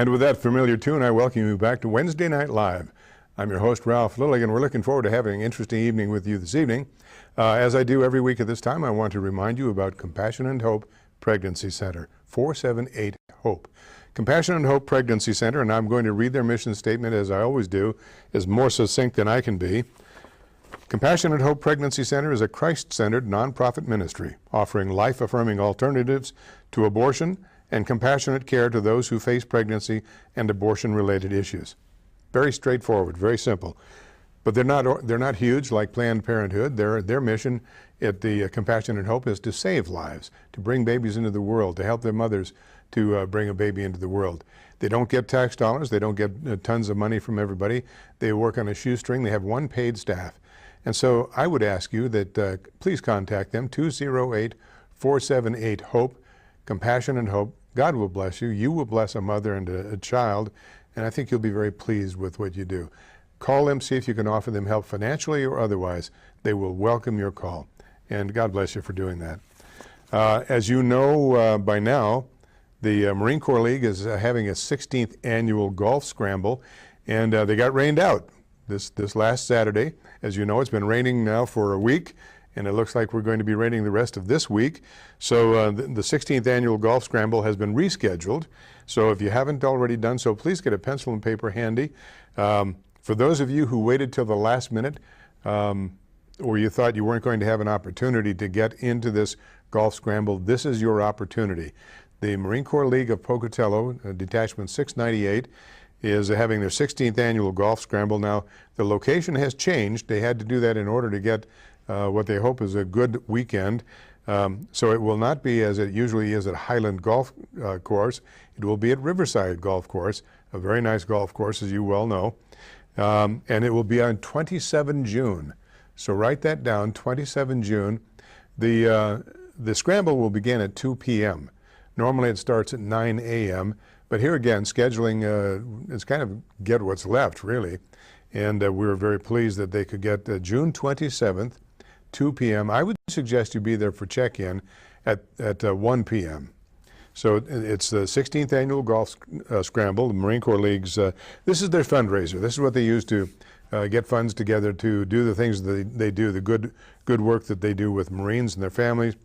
And with that familiar tune, I welcome you back to Wednesday Night Live. I'm your host, Ralph Lillig, and we're looking forward to having an interesting evening with you this evening. As I do every week at this time, I want to remind you about Compassion and Hope Pregnancy Center, 478-HOPE. Compassion and Hope Pregnancy Center, and I'm going to read their mission statement as I always do, is more succinct than I can be. Compassion and Hope Pregnancy Center is a Christ-centered nonprofit ministry offering life-affirming alternatives to abortion and compassionate care to those who face pregnancy and abortion-related issues. Very straightforward, very simple. But they're not huge like Planned Parenthood. Their mission at the Compassion and Hope is to save lives, to bring babies into the world, to help their mothers to bring a baby into the world. They don't get tax dollars. They don't get tons of money from everybody. They work on a shoestring. They have one paid staff. And so I would ask you that please contact them, 208-478-HOPE, Compassion and Hope. God will bless you. You will bless a mother and a child, and I think you'll be very pleased with what you do. Call them, see if you can offer them help financially or otherwise. They will welcome your call, and God bless you for doing that. As you know by now, the Marine Corps League is having a 16th annual golf scramble, and they got rained out this last Saturday. As you know, it's been raining now for a week, and it looks like we're going to be raining the rest of this week. So the 16th annual golf scramble has been rescheduled. So if you haven't already done so, please get a pencil and paper handy. For those of you who waited till the last minute, or you thought you weren't going to have an opportunity to get into this golf scramble, this is your opportunity. The Marine Corps League of Pocatello, Detachment 698, is having their 16th annual golf scramble. Now, the location has changed. They had to do that in order to get what they hope is a good weekend. So it will not be as it usually is at Highland Golf Course. It will be at Riverside Golf Course, a very nice golf course, as you well know. And it will be on 27 June. So write that down, 27 June. The scramble will begin at 2 p.m. Normally it starts at 9 a.m., but here again, scheduling is kind of get what's left, really. And we were very pleased that they could get June 27th, 2 p.m. I would suggest you be there for check-in at 1 p.m. So it's the 16th annual golf scramble, the Marine Corps League's. This is their fundraiser. This is what they use to get funds together to do the things that they do, the good work that they do with Marines and their families,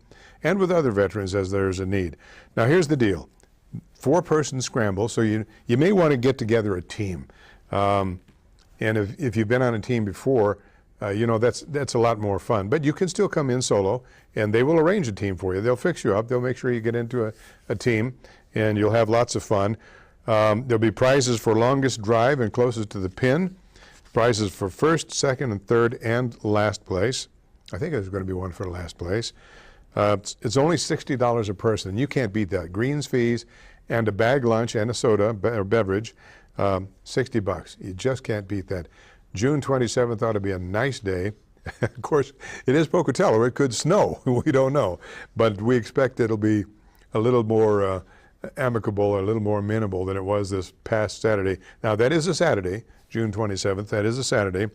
and with other veterans as there's a need. Now here's the deal. 4-person scramble, so you may want to get together a team. And if you've been on a team before, you know that's a lot more fun. But you can still come in solo, and they will arrange a team for you. They'll fix you up. They'll make sure you get into a team, and you'll have lots of fun. There'll be prizes for longest drive and closest to the pin, prizes for first, second, and third, and last place. I think there's going to be one for last place. It's only $60 a person. You can't beat that. Greens fees and a bag lunch and a soda or beverage, $60. You just can't beat that. June 27th ought to be a nice day. Of course, it is Pocatello. It could snow. We don't know. But we expect it'll be a little more amicable, a little more amenable than it was this past Saturday. Now, that is a Saturday, June 27th. That is a Saturday.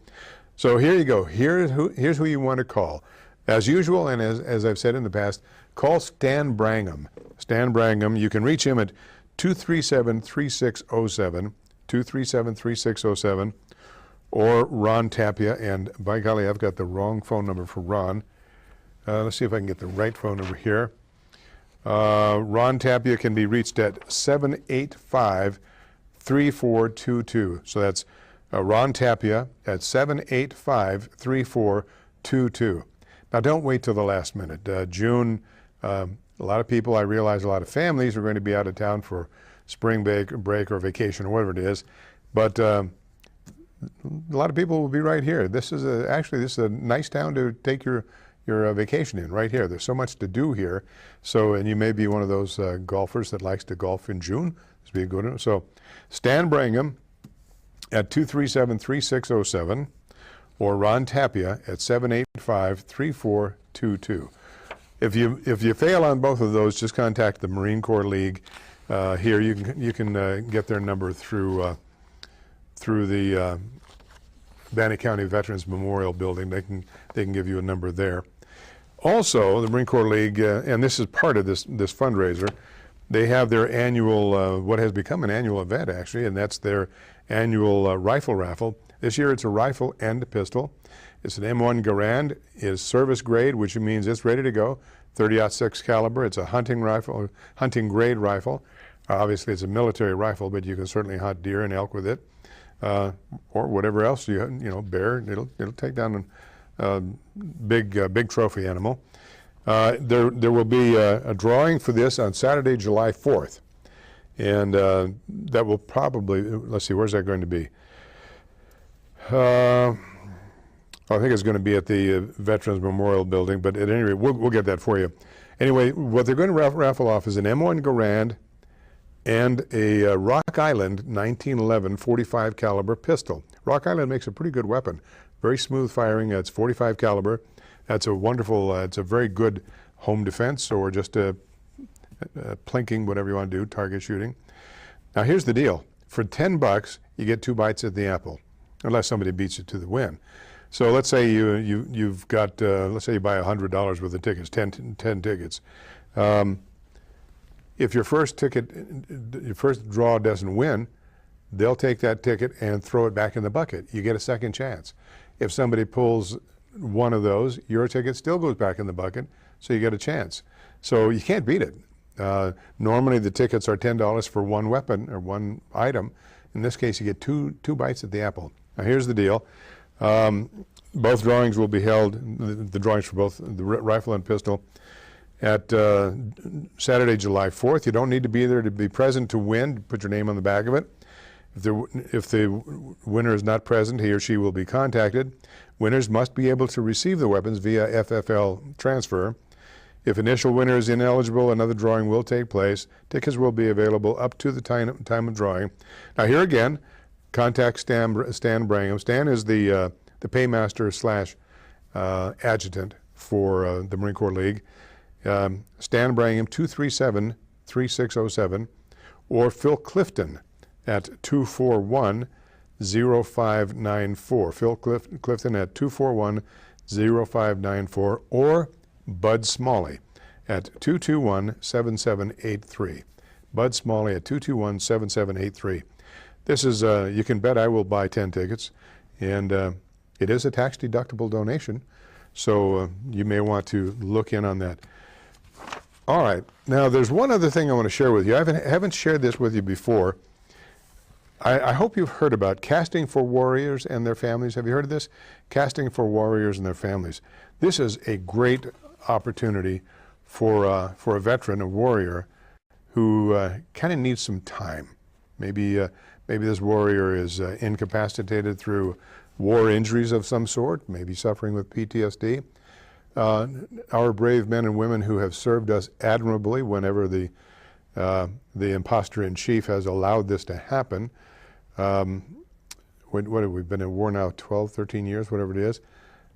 So here you go. Here's who you want to call. As usual, and as I've said in the past, call Stan Brangham. Stan Brangham, you can reach him at 237-3607, 237-3607, or Ron Tapia, and by golly, I've got the wrong phone number for Ron. Let's see if I can get the right phone number here. Ron Tapia can be reached at 785-3422. So that's Ron Tapia at 785-3422. Now, don't wait till the last minute. June, a lot of people, I realize a lot of families are going to be out of town for spring break or vacation or whatever it is, but a lot of people will be right here. This is a nice town to take your vacation in, right here. There's so much to do here. So, and you may be one of those golfers that likes to golf in June. This would be a good one. So, Stan Brangham at 237-3607. or Ron Tapia at 785-3422. If you fail on both of those, just contact the Marine Corps League. Here you can get their number through the Bannock County Veterans Memorial Building. They can give you a number there. Also, the Marine Corps League, and this is part of this fundraiser, They have their annual, what has become an annual event actually, and that's their annual rifle raffle. This year it's a rifle and a pistol. It's an M1 Garand. It's service grade, which means it's ready to go. 30-06 caliber. It's a hunting rifle, hunting grade rifle. Obviously it's a military rifle, but you can certainly hunt deer and elk with it, or whatever else you know, bear. It'll take down a big trophy animal. There will be a drawing for this on Saturday, July 4th, and that will probably, let's see, where's that going to be? I think it's going to be at the Veterans Memorial Building, but at any rate, we'll get that for you. Anyway, what they're going to raffle off is an M1 Garand and a Rock Island 1911 45 caliber pistol. Rock Island makes a pretty good weapon, very smooth firing. It's 45 caliber. That's a wonderful, it's a very good home defense or just a plinking, whatever you want to do, target shooting. Now here's the deal. For $10, you get 2 bites at the apple, unless somebody beats you to the win. So let's say you've got, let's say you buy $100 worth of tickets, 10 tickets. If your first draw doesn't win, they'll take that ticket and throw it back in the bucket. You get a second chance. If somebody pulls one of those, your ticket still goes back in the bucket, so you get a chance. So you can't beat it. Normally the tickets are $10 for one weapon or one item. In this case, you get two bites at the apple. Now here's the deal. Both drawings will be held, the drawings for both the rifle and pistol, at Saturday, July 4th. You don't need to be there to be present to win. Put your name on the back of it. If the winner is not present, he or she will be contacted. Winners must be able to receive the weapons via FFL transfer. If initial winner is ineligible, another drawing will take place. Tickets will be available up to the time of drawing. Now here again, contact Stan Brangham. Stan is the paymaster / adjutant for the Marine Corps League. Stan Brangham, 237-3607, or Phil Clifton at 241-0594. Phil Clifton at 241-0594, or Bud Smalley at 221-7783. Bud Smalley at 221-7783. This is, you can bet I will buy 10 tickets, and it is a tax-deductible donation, so you may want to look in on that. All right, now there's one other thing I want to share with you. I haven't shared this with you before. I hope you've heard about Casting for Warriors and Their Families. Have you heard of this? Casting for Warriors and Their Families. This is a great opportunity for a veteran, a warrior, who kind of needs some time. Maybe this warrior is incapacitated through war injuries of some sort, maybe suffering with PTSD. Our brave men and women who have served us admirably whenever the imposter-in-chief has allowed this to happen. What have we been in war now, 12, 13 years, whatever it is.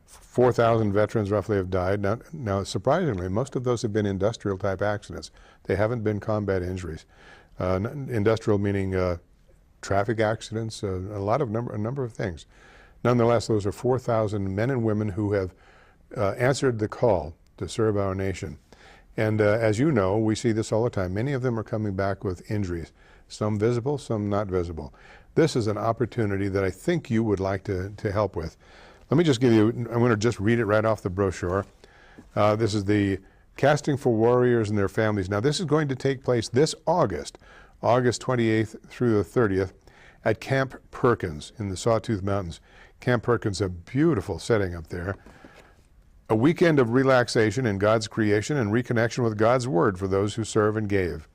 4,000 veterans roughly have died. Now, surprisingly, most of those have been industrial-type accidents. They haven't been combat injuries. Industrial meaning traffic accidents, a number of things. Nonetheless, those are 4,000 men and women who have answered the call to serve our nation. And as you know, we see this all the time. Many of them are coming back with injuries, some visible, some not visible. This is an opportunity that I think you would like to help with. Let me just give you, I'm going to just read it right off the brochure. This is the Casting for Warriors and Their Families. Now this is going to take place this August 28th through the 30th at Camp Perkins in the Sawtooth Mountains. Camp Perkins, a beautiful setting up there. A weekend of relaxation in God's creation and reconnection with God's Word for those who serve and gave.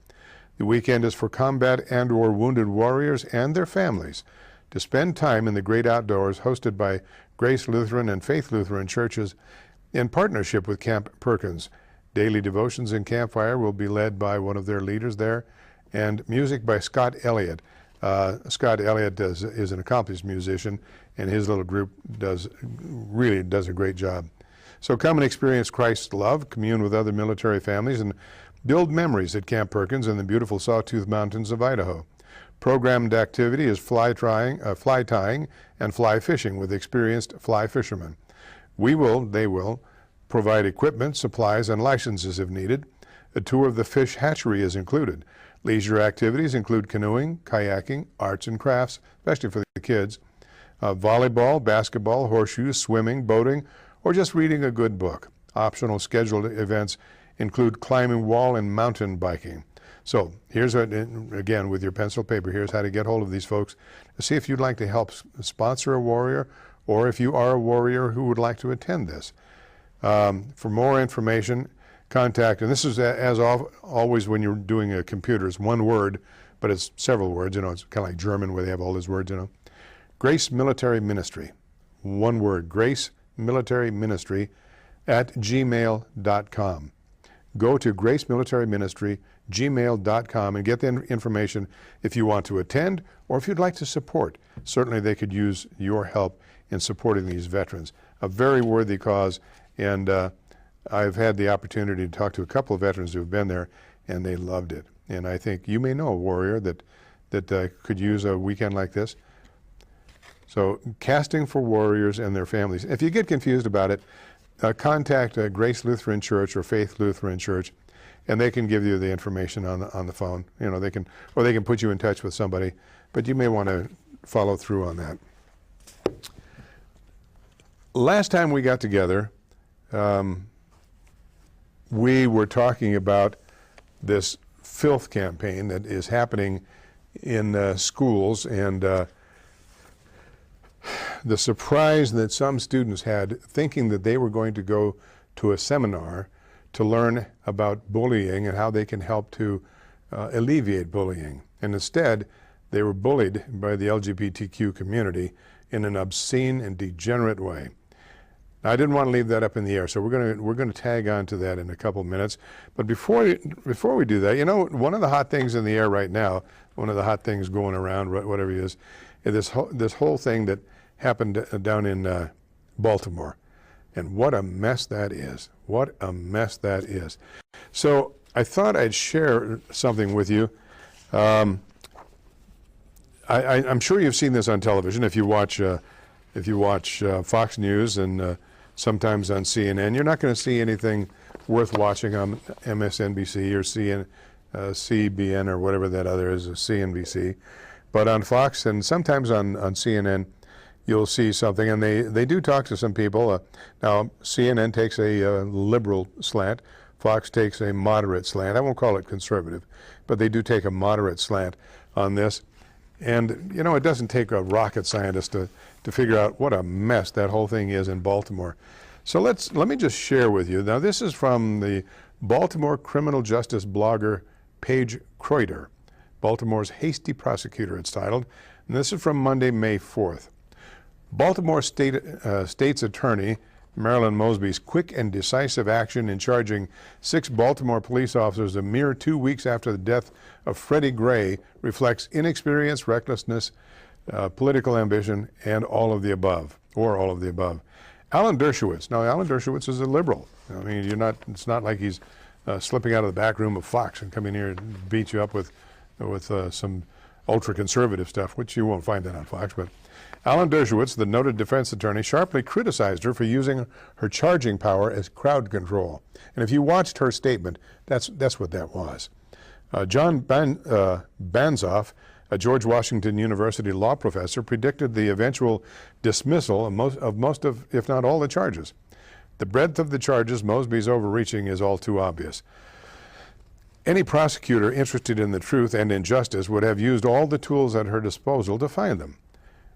The weekend is for combat and or wounded warriors and their families to spend time in the great outdoors, hosted by Grace Lutheran and Faith Lutheran churches in partnership with Camp Perkins. Daily devotions and campfire will be led by one of their leaders there, and music by Scott Elliott. Scott Elliott is an accomplished musician, and his little group really does a great job. So come and experience Christ's love, commune with other military families, and build memories at Camp Perkins in the beautiful Sawtooth Mountains of Idaho. Programmed activity is fly tying, and fly fishing with experienced fly fishermen. They will provide equipment, supplies, and licenses if needed. A tour of the fish hatchery is included. Leisure activities include canoeing, kayaking, arts and crafts, especially for the kids, volleyball, basketball, horseshoes, swimming, boating, or just reading a good book. Optional scheduled events include climbing wall and mountain biking. So here's, again, with your pencil paper, here's how to get hold of these folks. See if you'd like to help sponsor a warrior, or if you are a warrior who would like to attend this. For more information, contact, and this is as always when you're doing a computer, it's one word, but it's several words, it's kind of like German where they have all those words, Grace Military Ministry, one word, Grace Military Ministry @gmail.com. Go to Grace Military Ministry, gmail.com, and get the information if you want to attend or if you'd like to support. Certainly they could use your help in supporting these veterans. A very worthy cause, and I've had the opportunity to talk to a couple of veterans who have been there, and they loved it. And I think you may know a warrior that could use a weekend like this. So, Casting for Warriors and Their Families. If you get confused about it, contact Grace Lutheran Church or Faith Lutheran Church, and they can give you the information on the phone. They can put you in touch with somebody, but you may want to follow through on that. Last time we got together, we were talking about this filth campaign that is happening in schools, and the surprise that some students had thinking that they were going to go to a seminar to learn about bullying and how they can help to alleviate bullying. And instead, they were bullied by the LGBTQ community in an obscene and degenerate way. Now, I didn't want to leave that up in the air, so we're going to tag on to that in a couple of minutes. But before we do that, one of the hot things in the air right now, one of the hot things going around, whatever it is this whole thing that happened down in Baltimore. And what a mess that is. What a mess that is. So I thought I'd share something with you. I'm sure you've seen this on television. If you watch Fox News and sometimes on CNN, you're not going to see anything worth watching on MSNBC or CBN or whatever that other is, CNBC. But on Fox and sometimes on CNN, you'll see something, and they do talk to some people. Now, CNN takes a liberal slant. Fox takes a moderate slant. I won't call it conservative, but they do take a moderate slant on this. And, it doesn't take a rocket scientist to figure out what a mess that whole thing is in Baltimore. So let me just share with you. Now, this is from the Baltimore criminal justice blogger Paige Kreuter. Baltimore's Hasty Prosecutor, it's titled. And this is from Monday, May 4th. Baltimore State's Attorney Marilyn Mosby's quick and decisive action in charging 6 Baltimore police officers a mere 2 weeks after the death of Freddie Gray reflects inexperience, recklessness, political ambition, and all of the above, or all of the above. Alan Dershowitz. Now, Alan Dershowitz is a liberal. I mean, it's not like he's slipping out of the back room of Fox and coming here and beat you up with some ultra-conservative stuff, which you won't find that on Fox. But Alan Dershowitz, the noted defense attorney, sharply criticized her for using her charging power as crowd control. And if you watched her statement, that's what that was. John Banzoff, a George Washington University law professor, predicted the eventual dismissal of most of, if not all, the charges. The breadth of the charges Mosby's overreaching is all too obvious. Any prosecutor interested in the truth and in justice would have used all the tools at her disposal to find them.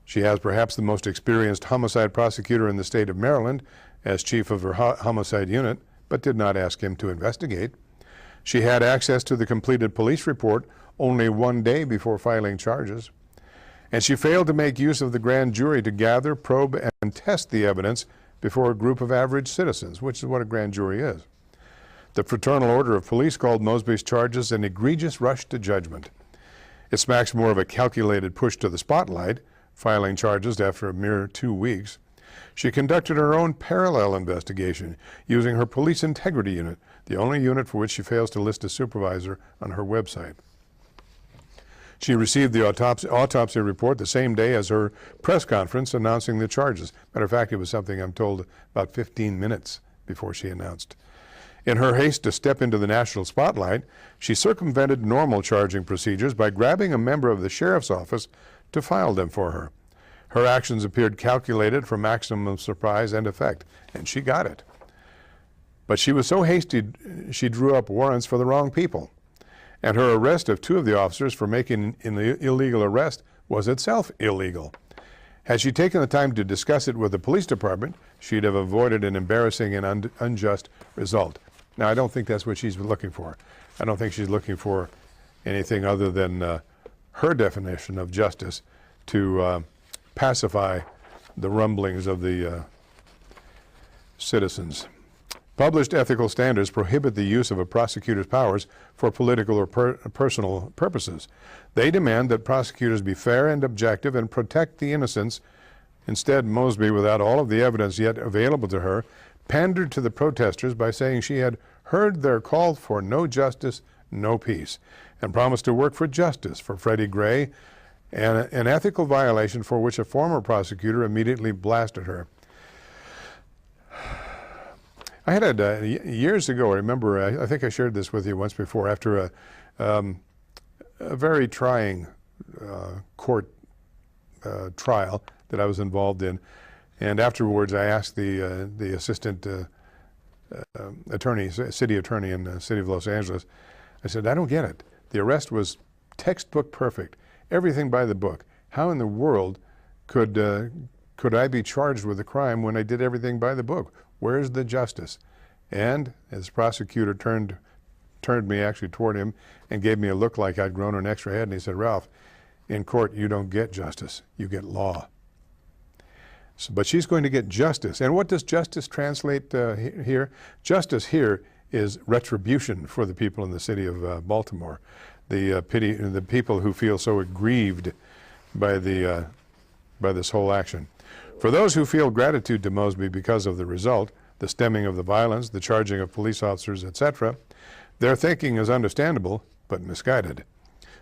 She has perhaps the most experienced homicide prosecutor in the state of Maryland as chief of her homicide unit, but did not ask him to investigate. She had access to the completed police report only 1 day before filing charges. And she failed to make use of the grand jury to gather, probe, and test the evidence before a group of average citizens, which is what a grand jury is. The Fraternal Order of Police called Mosby's charges an egregious rush to judgment. It smacks more of a calculated push to the spotlight, filing charges after a mere 2 weeks. She conducted her own parallel investigation using her police integrity unit, the only unit for which she fails to list a supervisor on her website. She received the autopsy report the same day as her press conference announcing the charges. Matter of fact, it was something I'm told about 15 minutes before she announced. In her haste to step into the national spotlight, she circumvented normal charging procedures by grabbing a member of the sheriff's office to file them for her. Her actions appeared calculated for maximum surprise and effect, and she got it. But she was so hasty, she drew up warrants for the wrong people. And her arrest of 2 of the officers for making an illegal arrest was itself illegal. Had she taken the time to discuss it with the police department, she'd have avoided an embarrassing and unjust result. Now, I don't think that's what she's looking for. I don't think she's looking for anything other than her definition of justice to pacify the rumblings of the citizens. Published ethical standards prohibit the use of a prosecutor's powers for political or personal purposes. They demand that prosecutors be fair and objective and protect the innocents. Instead, Mosby, without all of the evidence yet available to her, pandered to the protesters by saying she had heard their call for no justice, no peace, and promised to work for justice for Freddie Gray, an ethical violation for which a former prosecutor immediately blasted her. I had years ago, I remember, I think I shared this with you once before, after a very trying court trial that I was involved in, and afterwards I asked the assistant attorney, city attorney in the city of Los Angeles, I said, I don't get it. The arrest was textbook perfect, everything by the book. How in the world could I be charged with a crime when I did everything by the book? Where's the justice? And as the prosecutor turned me actually toward him and gave me a look like I'd grown an extra head, and he said, Ralph, in court you don't get justice, you get law. So, but she's going to get justice. And what does justice translate here? Justice here is retribution for the people in the city of Baltimore. The people who feel so aggrieved by this whole action. For those who feel gratitude to Mosby because of the result, the stemming of the violence, the charging of police officers, etc., their thinking is understandable but misguided.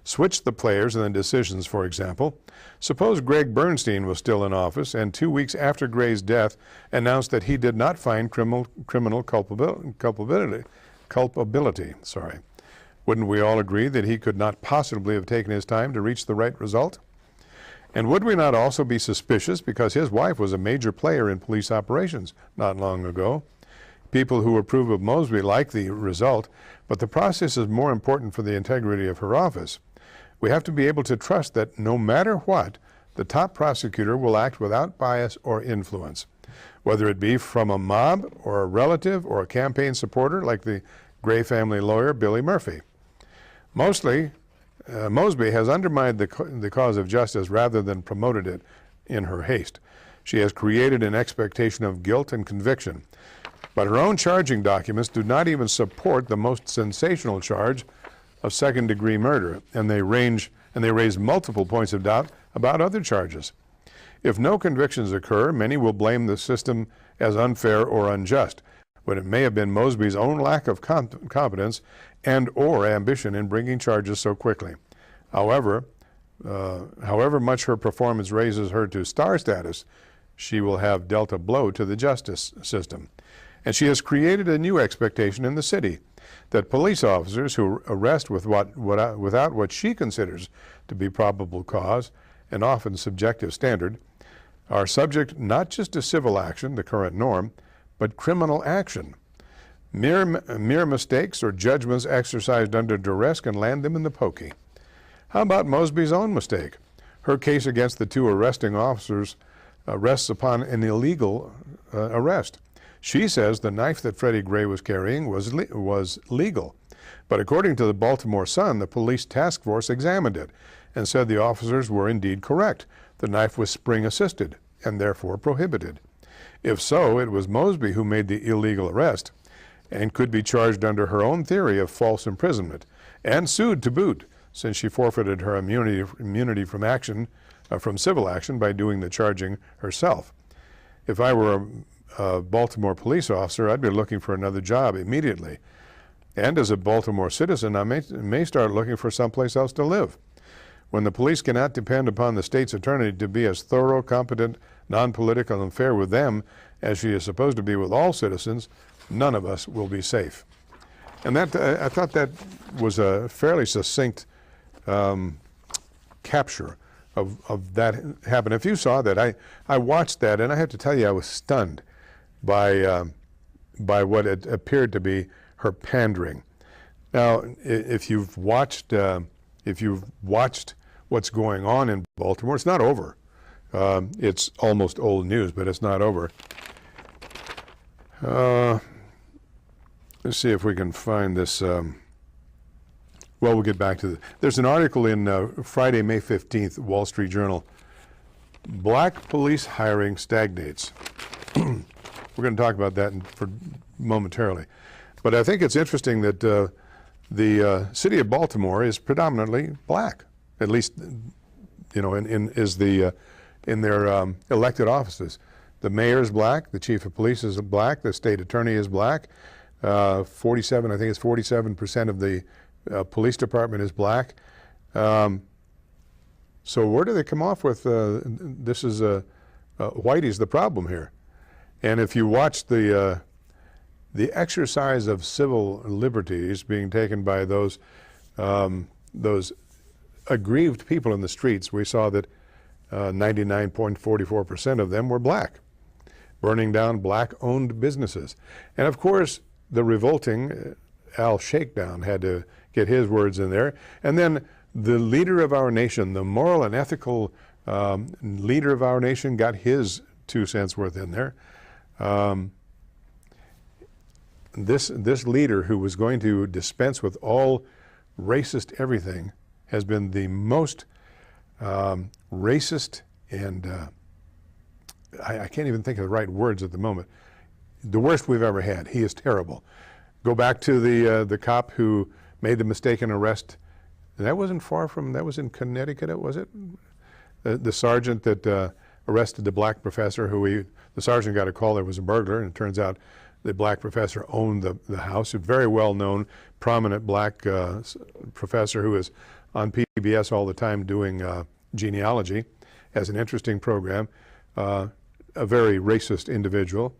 Switch the players and the decisions, for example. Suppose Greg Bernstein was still in office and 2 weeks after Gray's death announced that he did not find criminal culpability. Wouldn't we all agree that he could not possibly have taken his time to reach the right result? And would we not also be suspicious because his wife was a major player in police operations not long ago? People who approve of Mosby like the result, but the process is more important for the integrity of her office. We have to be able to trust that no matter what, the top prosecutor will act without bias or influence, whether it be from a mob or a relative or a campaign supporter like the Gray family lawyer Billy Murphy. Mosby has undermined the cause of justice rather than promoted it in her haste. She has created an expectation of guilt and conviction. But her own charging documents do not even support the most sensational charge of second-degree murder, and they raise multiple points of doubt about other charges. If no convictions occur, many will blame the system as unfair or unjust, when it may have been Mosby's own lack of competence and or ambition in bringing charges so quickly. However much her performance raises her to star status, she will have dealt a blow to the justice system. And she has created a new expectation in the city, that police officers who arrest without what she considers to be probable cause, and often subjective standard, are subject not just to civil action, the current norm, but criminal action. Mere mistakes or judgments exercised under duress can land them in the pokey. How about Mosby's own mistake? Her case against the 2 arresting officers rests upon an illegal arrest. She says the knife that Freddie Gray was carrying was legal. But according to the Baltimore Sun, the police task force examined it and said the officers were indeed correct. The knife was spring-assisted and therefore prohibited. If so, it was Mosby who made the illegal arrest and could be charged under her own theory of false imprisonment and sued to boot, since she forfeited her immunity from civil action by doing the charging herself. If I were a Baltimore police officer, I'd be looking for another job immediately. And as a Baltimore citizen, I may start looking for someplace else to live. When the police cannot depend upon the state's attorney to be as thorough, competent, non-political and fair with them as she is supposed to be with all citizens, none of us will be safe. And that I thought that was a fairly succinct capture of that happened. If you saw that, I watched that, and I have to tell you, I was stunned by what it appeared to be her pandering. Now, if you've watched what's going on in Baltimore, it's not over. It's almost old news, but it's not over. Let's see if we can find this. Well, we'll get back to there's an article in Friday, May 15th, Wall Street Journal. Black police hiring stagnates. We're going to talk about that momentarily. But I think it's interesting that the city of Baltimore is predominantly black, at least, you know, in their elected offices. The mayor is black, the chief of police is black, the state attorney is black. 47, I think it's 47% of the police department is black. So where do they come off with this is whitey's the problem here? And if you watch the exercise of civil liberties being taken by those aggrieved people in the streets, we saw that 99.44% of them were black, burning down black-owned businesses. And of course, the revolting Al Shakedown had to get his words in there. And then the leader of our nation, the moral and ethical leader of our nation, got his 2 cents worth in there. This leader who was going to dispense with all racist everything has been the most racist and I can't even think of the right words at the moment. The worst we've ever had. He is terrible. Go back to the cop who made the mistaken arrest. That wasn't far from, that was in Connecticut, was it? The sergeant that arrested the black professor the sergeant got a call there was a burglar, and it turns out the black professor owned the house. A very well-known, prominent black professor who is on PBS all the time doing genealogy, has an interesting program, a very racist individual.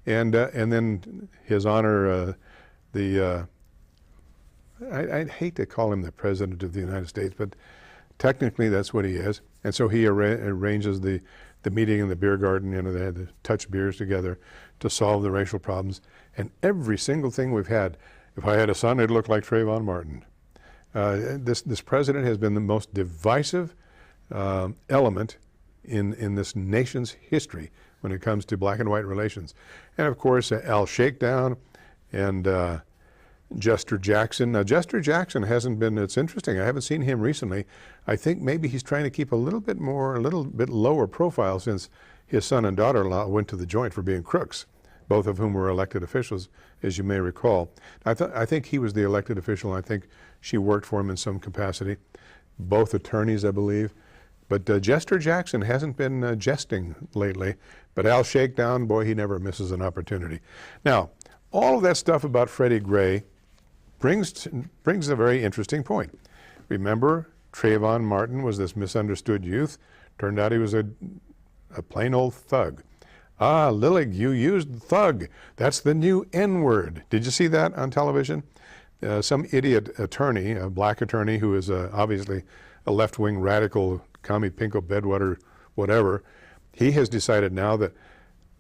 And then His Honor, I'd hate to call him the President of the United States, but technically that's what he is. And so he arranges the meeting in the beer garden. You know, they had to touch beers together to solve the racial problems. And every single thing we've had, if I had a son, it'd look like Trayvon Martin. This president has been the most divisive element in this nation's history when it comes to black and white relations. And of course, Al Shakedown and Jester Jackson. Now, Jester Jackson hasn't been, it's interesting, I haven't seen him recently. I think maybe he's trying to keep a little bit lower profile since his son and daughter-in-law went to the joint for being crooks, both of whom were elected officials, as you may recall. I think he was the elected official. I think she worked for him in some capacity. Both attorneys, I believe. But Jester Jackson hasn't been jesting lately. But Al Shakedown, boy, he never misses an opportunity. Now, all of that stuff about Freddie Gray brings a very interesting point. Remember, Trayvon Martin was this misunderstood youth. Turned out he was a plain old thug. Ah, Lillig, you used thug. That's the new N-word. Did you see that on television? Some idiot attorney, a black attorney who is obviously a left-wing radical, commie, pinko, bedwetter, whatever, he has decided now that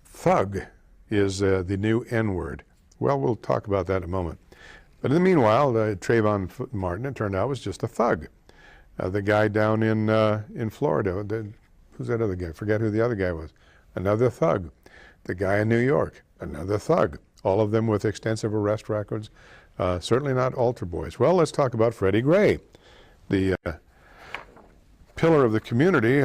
thug is the new N-word. Well, we'll talk about that in a moment. But in the meanwhile, Trayvon Martin, it turned out, was just a thug. The guy down in Florida, who's that other guy? Forget who the other guy was. Another thug. The guy in New York, another thug. All of them with extensive arrest records. Certainly not altar boys. Well, let's talk about Freddie Gray, the pillar of the community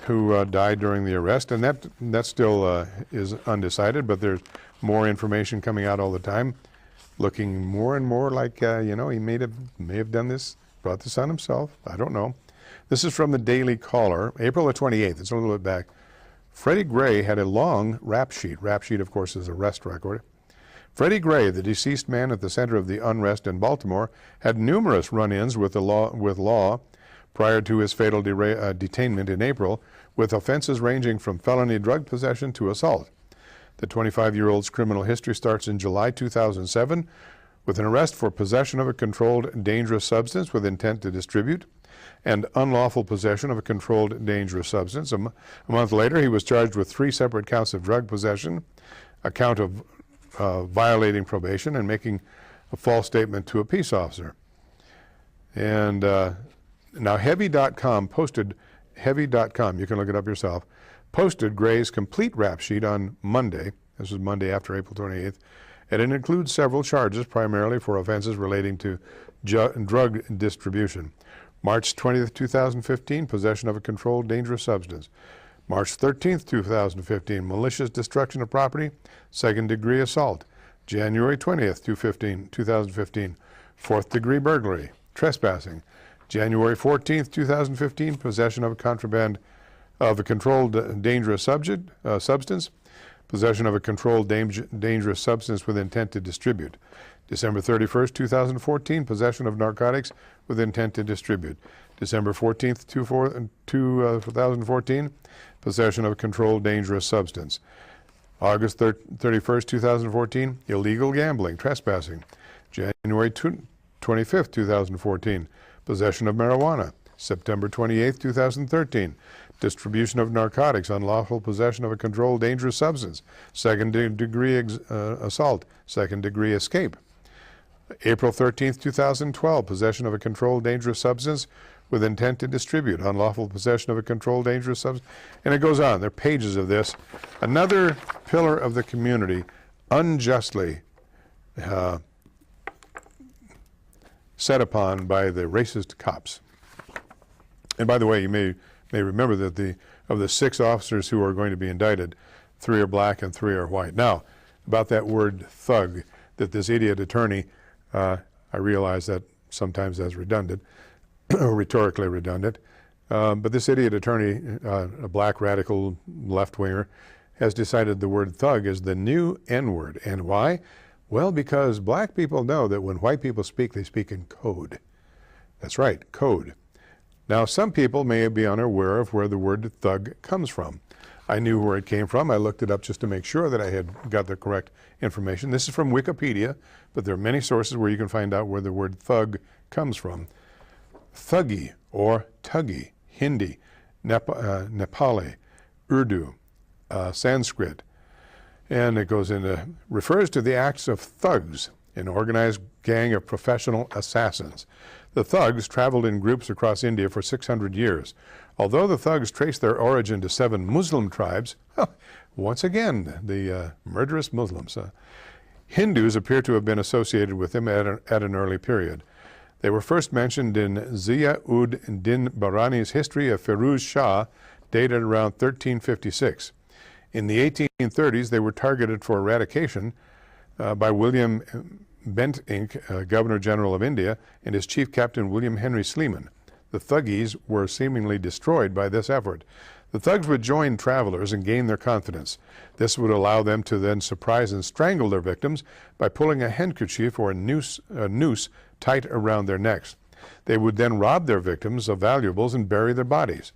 who died during the arrest, and that still is undecided, but there's more information coming out all the time, looking more and more like, you know, he may have done this, brought this on himself. I don't know. This is from the Daily Caller, April the 28th. It's a little bit back. Freddie Gray had a long rap sheet. Rap sheet, of course, is arrest record. Freddie Gray, the deceased man at the center of the unrest in Baltimore, had numerous run-ins with law prior to his fatal detainment in April, with offenses ranging from felony drug possession to assault. The 25-year-old's criminal history starts in July 2007 with an arrest for possession of a controlled dangerous substance with intent to distribute and unlawful possession of a controlled dangerous substance. A month later, he was charged with 3 separate counts of drug possession, a count of violating probation, and making a false statement to a peace officer. And now Heavy.com posted, Heavy.com, you can look it up yourself, posted Gray's complete rap sheet on Monday. This was Monday after April 28th. And it includes several charges, primarily for offenses relating to drug distribution. March 20th, 2015, possession of a controlled dangerous substance. March 13th, 2015, malicious destruction of property, second-degree assault. January 20th, 2015, fourth-degree burglary, trespassing. January 14th, 2015, possession of a contraband of a controlled dangerous substance. Possession of a controlled dangerous substance with intent to distribute. December 31st, 2014, possession of narcotics with intent to distribute. December 14th, 2014, possession of a controlled dangerous substance. August 31st, 2014, illegal gambling, trespassing. January 25th, 2014, possession of marijuana. September 28th, 2013, distribution of narcotics, unlawful possession of a controlled dangerous substance, second-degree assault, second-degree escape. April 13th, 2012, possession of a controlled dangerous substance with intent to distribute, unlawful possession of a controlled dangerous substance, and it goes on. There are pages of this. Another pillar of the community unjustly set upon by the racist cops. And by the way, you may remember that of the 6 officers who are going to be indicted, 3 are black and 3 are white. Now, about that word thug, that this idiot attorney, I realize that sometimes that's redundant, or rhetorically redundant, but this idiot attorney, a black radical left-winger, has decided the word thug is the new N-word. And why? Well, because black people know that when white people speak, they speak in code. That's right, code. Now, some people may be unaware of where the word thug comes from. I knew where it came from. I looked it up just to make sure that I had got the correct information. This is from Wikipedia, but there are many sources where you can find out where the word thug comes from. Thuggy or tuggy, Hindi, Nepali, Urdu, Sanskrit, and it goes into, refers to the acts of thugs, an organized gang of professional assassins. The thugs traveled in groups across India for 600 years. Although the thugs trace their origin to 7 Muslim tribes, once again, the murderous Muslims, Hindus appear to have been associated with them at an early period. They were first mentioned in Zia-ud-Din Barani's History of Firuz Shah, dated around 1356. In the 1830s, they were targeted for eradication by William Bentinck, Governor General of India, and his chief captain William Henry Sleeman. The Thuggees were seemingly destroyed by this effort. The thugs would join travelers and gain their confidence. This would allow them to then surprise and strangle their victims by pulling a handkerchief or a noose tight around their necks. They would then rob their victims of valuables and bury their bodies.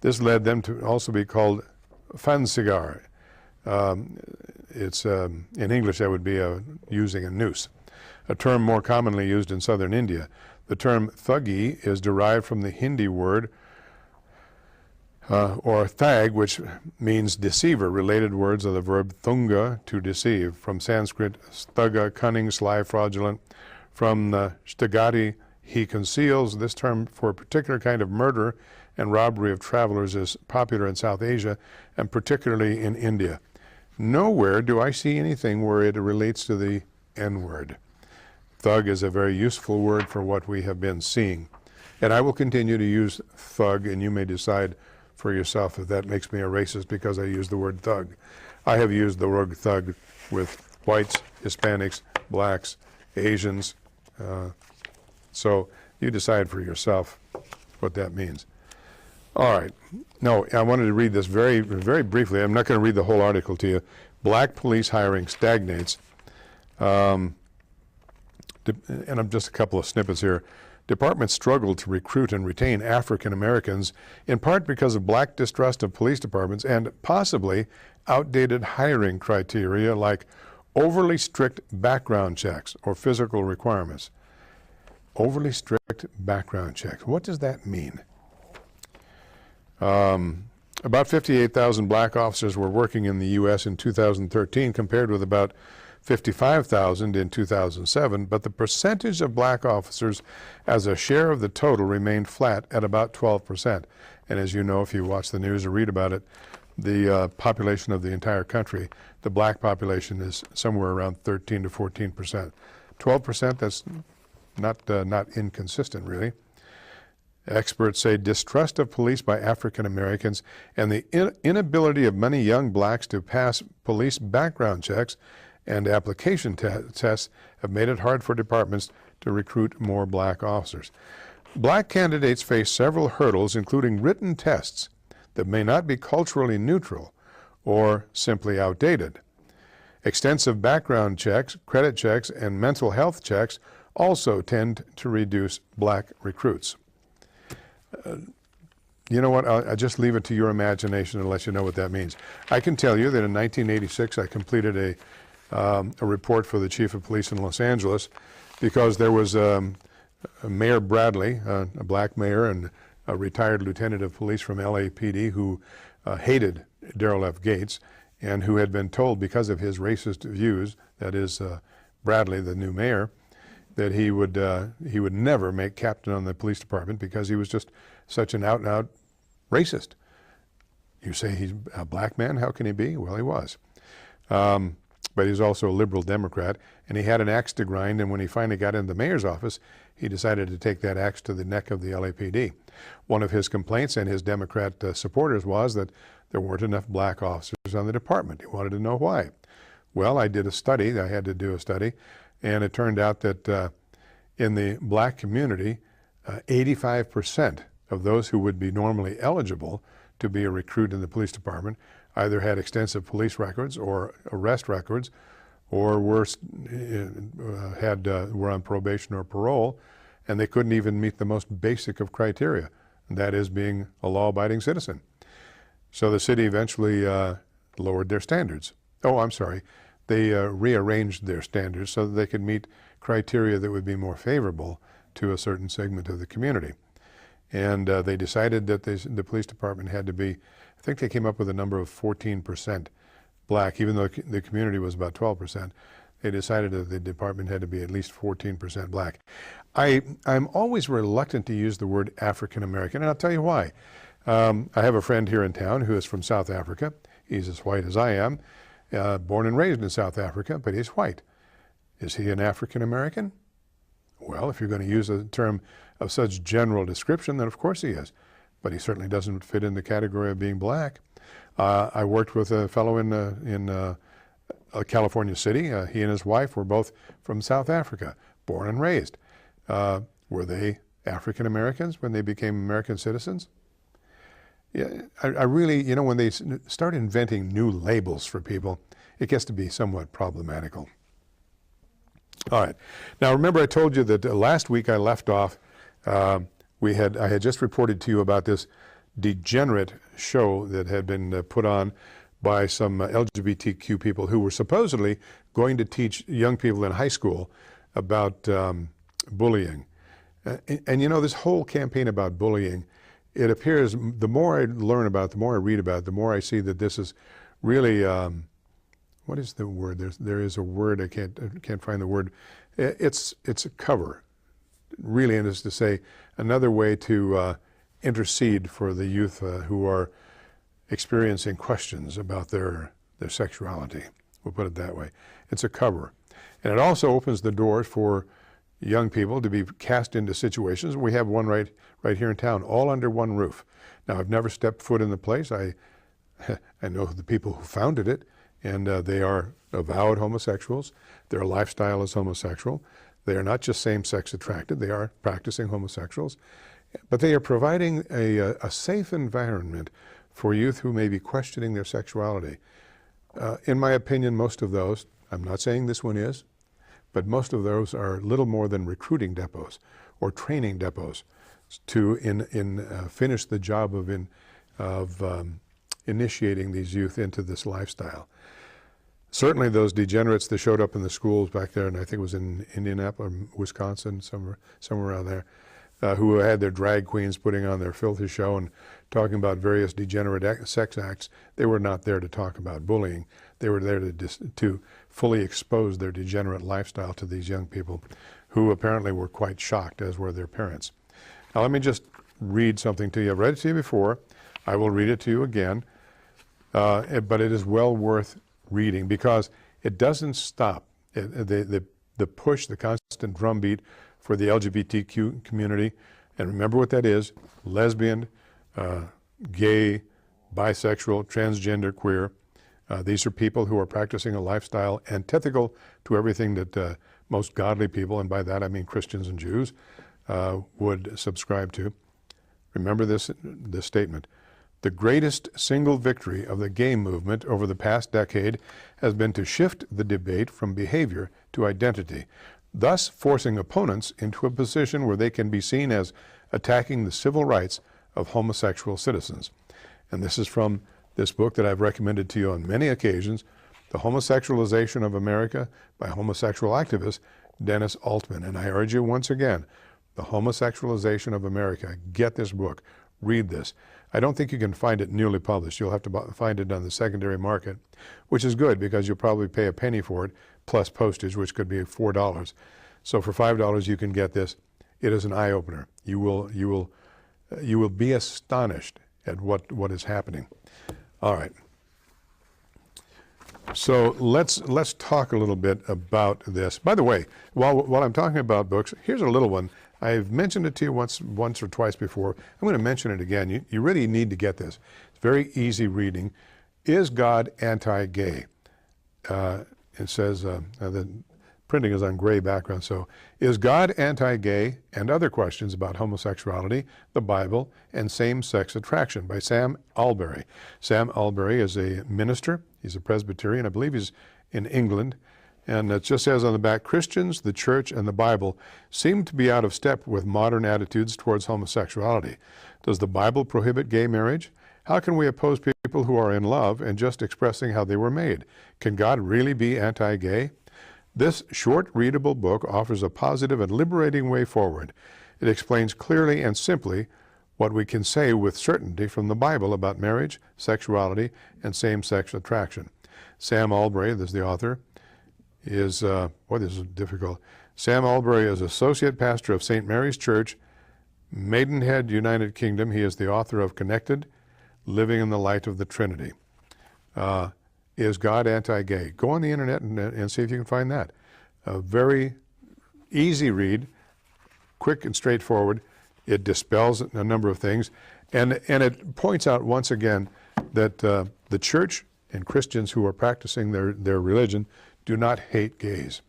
This led them to also be called fansigar. In English, that would be using a noose, a term more commonly used in southern India. The term thuggy is derived from the Hindi word or thag, which means deceiver. Related words are the verb thunga, to deceive, from Sanskrit sthaga, cunning, sly, fraudulent. From shtagati, he conceals. This term for a particular kind of murder and robbery of travelers is popular in South Asia and particularly in India. Nowhere do I see anything where it relates to the N-word. Thug is a very useful word for what we have been seeing. And I will continue to use thug, and you may decide for yourself if that makes me a racist because I use the word thug. I have used the word thug with whites, Hispanics, blacks, Asians. So you decide for yourself what that means. All right. No, I wanted to read this very, very briefly. I'm not going to read the whole article to you. Black police hiring stagnates. And I'm just a couple of snippets here. Departments struggle to recruit and retain African Americans, in part because of black distrust of police departments and possibly outdated hiring criteria like overly strict background checks or physical requirements. Overly strict background checks. What does that mean? About 58,000 black officers were working in the U.S. in 2013, compared with about 55,000 in 2007, but the percentage of black officers as a share of the total remained flat at about 12%. And as you know, if you watch the news or read about it, the population of the entire country, the black population, is somewhere around 13 to 14%. 12%, that's not inconsistent, really. Experts say distrust of police by African Americans and the inability of many young blacks to pass police background checks and application tests have made it hard for departments to recruit more black officers. Black candidates face several hurdles, including written tests that may not be culturally neutral or simply outdated. Extensive background checks, credit checks, and mental health checks also tend to reduce black recruits. You know what, I'll just leave it to your imagination and let you know what that means. I can tell you that in 1986 I completed a report for the chief of police in Los Angeles because there was Mayor Bradley, a black mayor, and a retired lieutenant of police from LAPD who hated Darrell F. Gates and who had been told because of his racist views, that is Bradley, the new mayor, that he would never make captain on the police department because he was just such an out-and-out racist. You say he's a black man, how can he be? Well, he was. But he's also a liberal Democrat, and he had an axe to grind, and when he finally got into the mayor's office, he decided to take that axe to the neck of the LAPD. One of his complaints and his Democrat supporters was that there weren't enough black officers on the department. He wanted to know why. Well, I did a study, I had to do a study, and it turned out that in the black community, 85% of those who would be normally eligible to be a recruit in the police department either had extensive police records or arrest records, or were on probation or parole, and they couldn't even meet the most basic of criteria, and that is being a law-abiding citizen. So the city eventually lowered their standards. Oh, I'm sorry. They rearranged their standards so that they could meet criteria that would be more favorable to a certain segment of the community. And they decided that the police department had to be, I think they came up with a number of 14% black, even though the community was about 12%. They decided that the department had to be at least 14% black. I'm always reluctant to use the word African American, and I'll tell you why. I have a friend here in town who is from South Africa. He's as white as I am, born and raised in South Africa, but he's white. Is he an African American? Well, if you're going to use a term of such general description, then of course he is. But he certainly doesn't fit in the category of being black. I worked with a fellow in California City. He and his wife were both from South Africa, born and raised. Were they African Americans when they became American citizens? Yeah, I really, you know, when they start inventing new labels for people, it gets to be somewhat problematical. All right. Now, remember I told you that last week I left off, I had just reported to you about this degenerate show that had been put on by some LGBTQ people who were supposedly going to teach young people in high school about bullying. And you know, this whole campaign about bullying, it appears the more I learn about it, the more I read about it, the more I see that this is really, what is the word? There is a word, I can't find the word. It's a cover, really, and it's to say another way to intercede for the youth who are experiencing questions about their sexuality. We'll put it that way. It's a cover. And it also opens the doors for young people to be cast into situations. We have one right here in town, all under one roof. Now, I've never stepped foot in the place. I know the people who founded it, and they are avowed homosexuals. Their lifestyle is homosexual. They are not just same-sex attracted. They are practicing homosexuals. But they are providing a safe environment for youth who may be questioning their sexuality. In my opinion, most of those, I'm not saying this one is, but most of those are little more than recruiting depots or training depots to finish the job of initiating these youth into this lifestyle. Certainly those degenerates that showed up in the schools back there, and I think it was in Indianapolis or Wisconsin, somewhere around there, who had their drag queens putting on their filthy show and talking about various degenerate sex acts. They were not there to talk about bullying. They were there to fully expose their degenerate lifestyle to these young people who apparently were quite shocked, as were their parents. Now let me just read something to you. I've read it to you before. I will read it to you again, but it is well worth reading because it doesn't stop. The push, the constant drumbeat for the LGBTQ community, and remember what that is: lesbian, gay, bisexual, transgender, queer. These are people who are practicing a lifestyle antithetical to everything that most godly people, and by that I mean Christians and Jews, would subscribe to. Remember this statement: the greatest single victory of the gay movement over the past decade has been to shift the debate from behavior to identity, thus forcing opponents into a position where they can be seen as attacking the civil rights of homosexual citizens. And this is from this book that I've recommended to you on many occasions, The Homosexualization of America by homosexual activist Dennis Altman. And I urge you once again, The Homosexualization of America. Get this book. Read this. I don't think you can find it newly published. You'll have to find it on the secondary market, which is good because you'll probably pay a penny for it, plus postage, which could be $4. So for $5 you can get this. It is an eye-opener. You will be astonished at what is happening. All right. So let's talk a little bit about this. By the way, while I'm talking about books, here's a little one. I've mentioned it to you once or twice before. I'm going to mention it again. You really need to get this. It's very easy reading. Is God anti-gay? It says, the printing is on gray background, so is God anti-gay? And other questions about homosexuality, the Bible, and same-sex attraction by Sam Allberry. Sam Allberry is a minister. He's a Presbyterian. I believe he's in England. And it just says on the back, Christians, the church, and the Bible seem to be out of step with modern attitudes towards homosexuality. Does the Bible prohibit gay marriage? How can we oppose people who are in love and just expressing how they were made? Can God really be anti-gay? This short, readable book offers a positive and liberating way forward. It explains clearly and simply what we can say with certainty from the Bible about marriage, sexuality, and same-sex attraction. Sam Allberry, this is the author, is, boy, this is difficult. Sam Allberry is Associate Pastor of St. Mary's Church, Maidenhead, United Kingdom. He is the author of Connected, Living in the Light of the Trinity. Is God anti-gay? Go on the internet and see if you can find that. A very easy read, quick and straightforward. It dispels a number of things. And it points out once again that the church and Christians who are practicing their religion do not hate gays,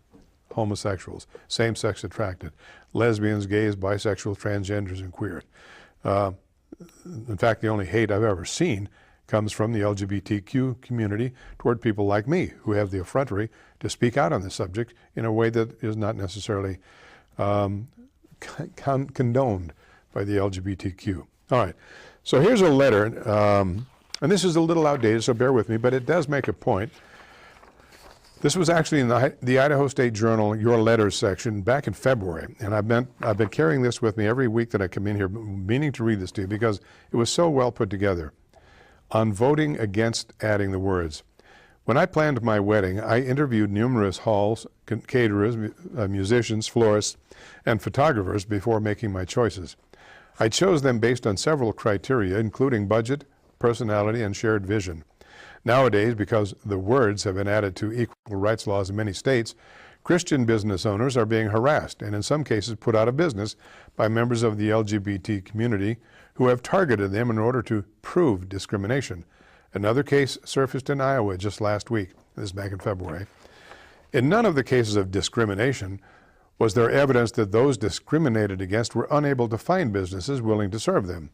homosexuals, same-sex attracted, lesbians, gays, bisexuals, transgenders, and queer. In fact, the only hate I've ever seen comes from the LGBTQ community toward people like me who have the effrontery to speak out on this subject in a way that is not necessarily condoned by the LGBTQ. All right, so here's a letter, and this is a little outdated, so bear with me, but it does make a point. This was actually in the Idaho State Journal, Your Letters section, back in February, and I've been carrying this with me every week that I come in here, meaning to read this to you because it was so well put together. On voting against adding the words. When I planned my wedding, I interviewed numerous halls, caterers, musicians, florists, and photographers before making my choices. I chose them based on several criteria, including budget, personality, and shared vision. Nowadays, because the words have been added to equal rights laws in many states, Christian business owners are being harassed and in some cases put out of business by members of the LGBT community who have targeted them in order to prove discrimination. Another case surfaced in Iowa just last week. This is back in February. In none of the cases of discrimination was there evidence that those discriminated against were unable to find businesses willing to serve them.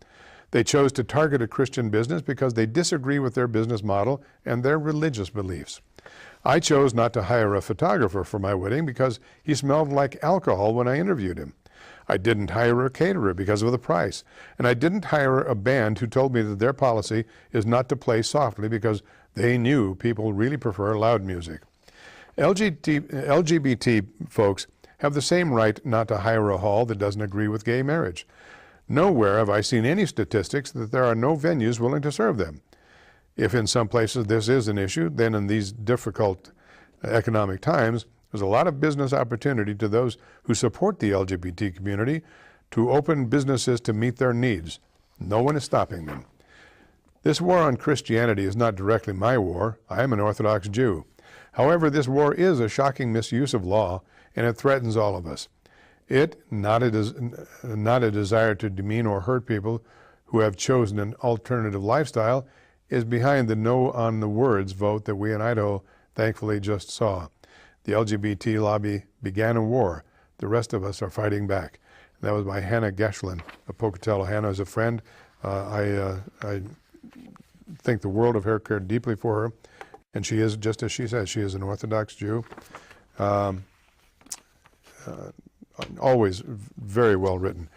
They chose to target a Christian business because they disagree with their business model and their religious beliefs. I chose not to hire a photographer for my wedding because he smelled like alcohol when I interviewed him. I didn't hire a caterer because of the price. And I didn't hire a band who told me that their policy is not to play softly because they knew people really prefer loud music. LGBT folks have the same right not to hire a hall that doesn't agree with gay marriage. Nowhere have I seen any statistics that there are no venues willing to serve them. If in some places this is an issue, then in these difficult economic times, there's a lot of business opportunity to those who support the LGBT community to open businesses to meet their needs. No one is stopping them. This war on Christianity is not directly my war. I am an Orthodox Jew. However, this war is a shocking misuse of law, and it threatens all of us. It, not a desire to demean or hurt people who have chosen an alternative lifestyle, is behind the no on the words vote that we in Idaho thankfully just saw. The LGBT lobby began a war. The rest of us are fighting back. And that was by Hannah Geshlin of Pocatello. Hannah is a friend. I think the world of her, cared deeply for her. And she is, just as she says, she is an Orthodox Jew. Always very well written.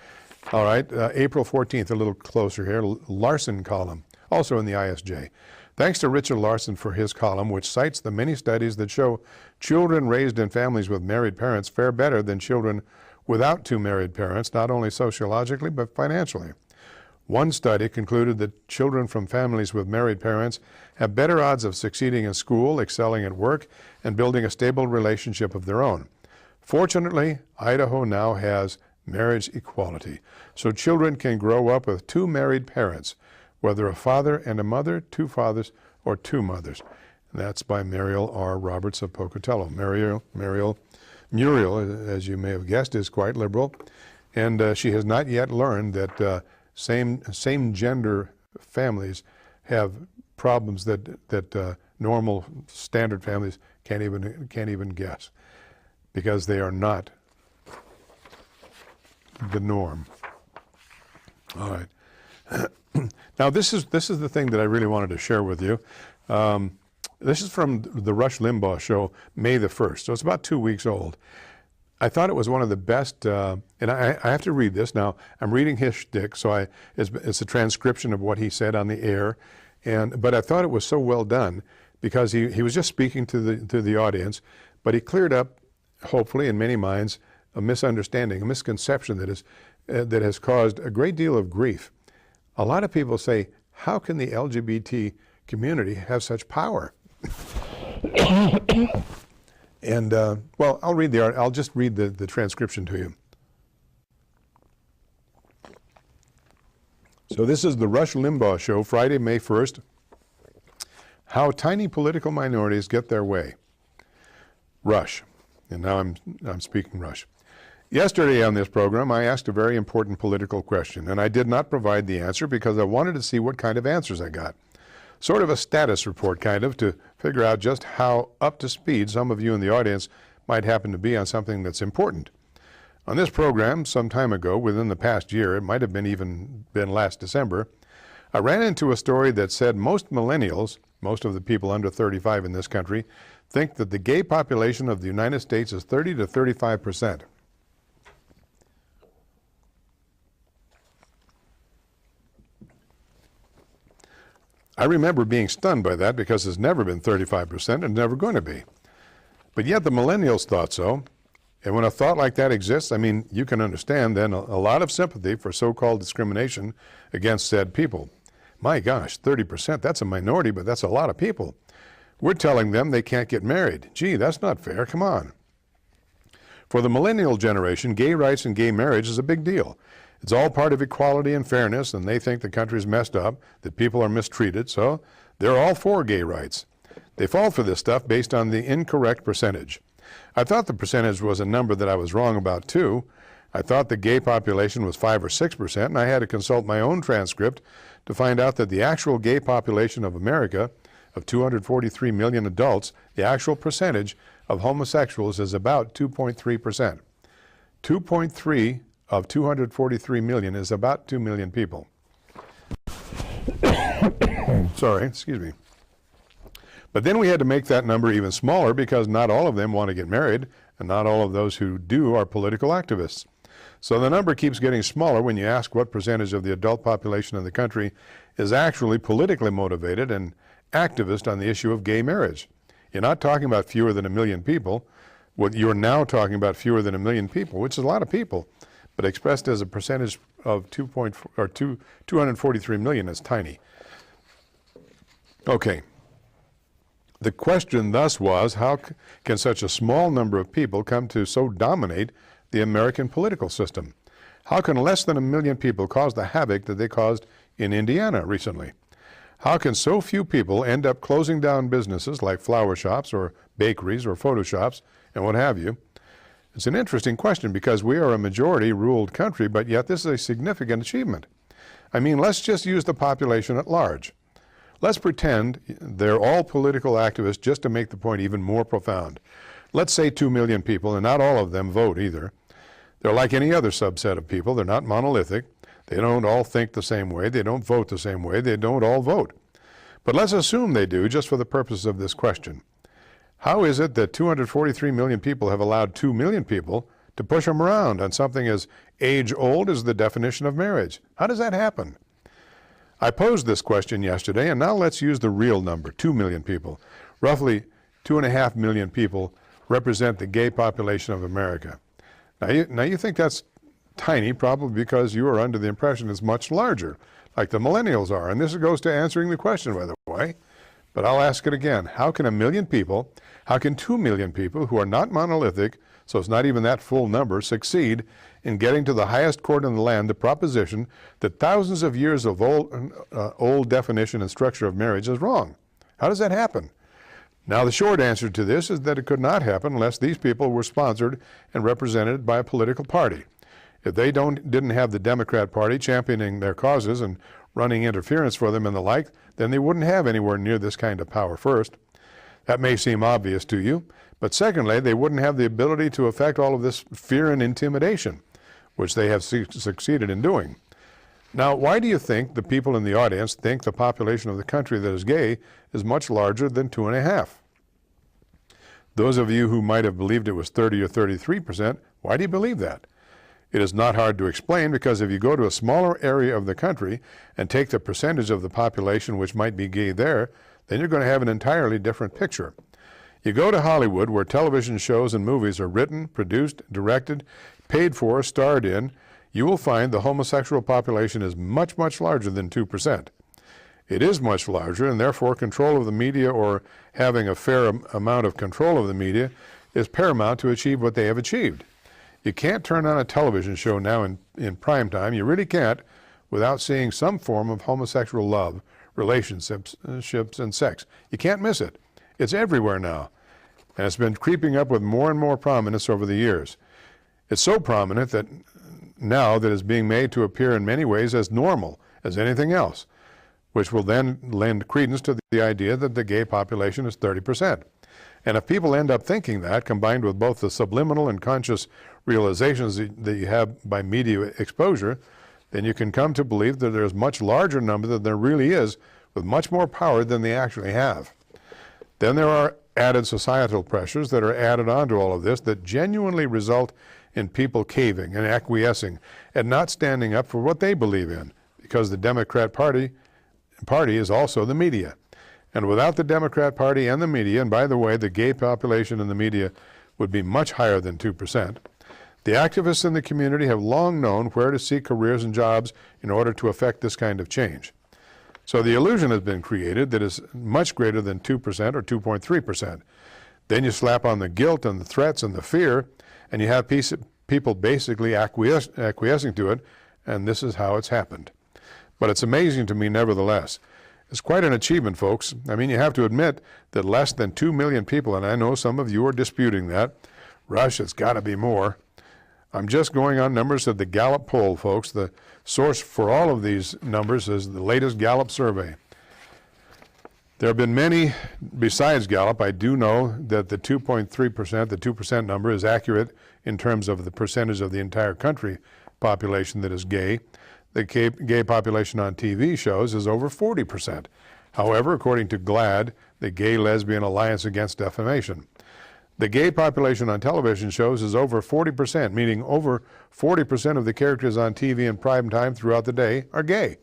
All right, April 14th, a little closer here, Larson column, also in the ISJ. Thanks to Richard Larson for his column, which cites the many studies that show children raised in families with married parents fare better than children without two married parents, not only sociologically, but financially. One study concluded that children from families with married parents have better odds of succeeding in school, excelling at work, and building a stable relationship of their own. Fortunately, Idaho now has marriage equality, so children can grow up with two married parents, whether a father and a mother, two fathers, or two mothers. And that's by Muriel R. Roberts of Pocatello. Muriel, as you may have guessed, is quite liberal, and she has not yet learned that same gender families have problems that normal standard families can't even guess, because they are not the norm. All right. Now this is the thing that I really wanted to share with you. This is from the Rush Limbaugh show, May the 1st, so it's about 2 weeks old. I thought it was one of the best, and I have to read this now. I'm reading his shtick, so it's a transcription of what he said on the air, but I thought it was so well done because he was just speaking to the audience, but he cleared up, hopefully in many minds, a misunderstanding, a misconception that has caused a great deal of grief. A lot of people say, how can the LGBT community have such power? And, well, I'll just read the transcription to you. So this is the Rush Limbaugh show, Friday, May 1st. How tiny political minorities get their way. Rush. And now I'm speaking Rush. Yesterday on this program, I asked a very important political question, and I did not provide the answer because I wanted to see what kind of answers I got. Sort of a status report, kind of, to figure out just how up to speed some of you in the audience might happen to be on something that's important. On this program, some time ago, within the past year, it might have been last December, I ran into a story that said most millennials, most of the people under 35 in this country, think that the gay population of the United States is 30 to 35%. I remember being stunned by that because it's never been 35% and never going to be. But yet the millennials thought so. And when a thought like that exists, I mean, you can understand then a lot of sympathy for so-called discrimination against said people. My gosh, 30%, that's a minority, but that's a lot of people. We're telling them they can't get married. Gee, that's not fair, come on. For the millennial generation, gay rights and gay marriage is a big deal. It's all part of equality and fairness, and they think the country's messed up, that people are mistreated, so they're all for gay rights. They fall for this stuff based on the incorrect percentage. I thought the percentage was a number that I was wrong about too. I thought the gay population was 5 or 6%, and I had to consult my own transcript to find out that the actual gay population of America, of 243 million adults, the actual percentage of homosexuals is about 2.3%. 2.3 of 243 million is about 2 million people. Sorry, excuse me. But then we had to make that number even smaller because not all of them want to get married, and not all of those who do are political activists. So the number keeps getting smaller when you ask what percentage of the adult population of the country is actually politically motivated and activist on the issue of gay marriage. You're not talking about fewer than 1 million people. What you're now talking about fewer than 1 million people, which is a lot of people, but expressed as a percentage of 243 million is tiny. Okay. The question thus was, how can such a small number of people come to so dominate the American political system? How can less than 1 million people cause the havoc that they caused in Indiana recently? How can so few people end up closing down businesses like flower shops or bakeries or photo shops and what have you? It's an interesting question because we are a majority-ruled country, but yet this is a significant achievement. I mean, let's just use the population at large. Let's pretend they're all political activists just to make the point even more profound. Let's say 2 million people, and not all of them vote either. They're like any other subset of people. They're not monolithic. They don't all think the same way. They don't vote the same way. They don't all vote. But let's assume they do, just for the purpose of this question. How is it that 243 million people have allowed 2 million people to push them around on something as age-old as the definition of marriage? How does that happen? I posed this question yesterday, and now let's use the real number, 2 million people. Roughly 2.5 million people represent the gay population of America. Now you think that's tiny, probably because you are under the impression it's much larger, like the millennials are. And this goes to answering the question, by the way. But I'll ask it again. How can 1 million people, how can 2 million people who are not monolithic, so it's not even that full number, succeed in getting to the highest court in the land the proposition that thousands of years of old definition and structure of marriage is wrong? How does that happen? Now, the short answer to this is that it could not happen unless these people were sponsored and represented by a political party. If they didn't have the Democrat Party championing their causes and running interference for them and the like, then they wouldn't have anywhere near this kind of power first. That may seem obvious to you, but secondly, they wouldn't have the ability to affect all of this fear and intimidation, which they have succeeded in doing. Now, why do you think the people in the audience think the population of the country that is gay is much larger than 2.5? Those of you who might have believed it was 30 or 33%, why do you believe that? It is not hard to explain because if you go to a smaller area of the country and take the percentage of the population which might be gay there, then you're going to have an entirely different picture. You go to Hollywood, where television shows and movies are written, produced, directed, paid for, starred in, you will find the homosexual population is much, much larger than 2%. It is much larger, and therefore control of the media, or having a fair amount of control of the media, is paramount to achieve what they have achieved. You can't turn on a television show now in prime time, you really can't, without seeing some form of homosexual love, relationships, and sex. You can't miss it. It's everywhere now, and it's been creeping up with more and more prominence over the years. It's so prominent that now that it's being made to appear in many ways as normal as anything else, which will then lend credence to the idea that the gay population is 30%. And if people end up thinking that, combined with both the subliminal and conscious realizations that you have by media exposure, then you can come to believe that there's a much larger number than there really is, with much more power than they actually have. Then there are added societal pressures that are added onto all of this that genuinely result in people caving and acquiescing and not standing up for what they believe in, because the Democrat Party is also the media. And without the Democrat Party and the media, and by the way, the gay population in the media would be much higher than 2%, the activists in the community have long known where to seek careers and jobs in order to effect this kind of change. So the illusion has been created that is much greater than 2% or 2.3%. Then you slap on the guilt and the threats and the fear, and you have people basically acquiescing to it, and this is how it's happened. But it's amazing to me nevertheless. It's quite an achievement, folks. I mean, you have to admit that less than 2 million people, and I know some of you are disputing that. Rush, it's got to be more. I'm just going on numbers of the Gallup poll, folks. The source for all of these numbers is the latest Gallup survey. There have been many besides Gallup. I do know that the 2.3%, the 2% number, is accurate in terms of the percentage of the entire country population that is gay. The gay population on TV shows is over 40%. However, according to GLAAD, the Gay Lesbian Alliance Against Defamation, The gay population on television shows is over 40%, meaning over 40% of the characters on TV in prime time throughout the day are gay.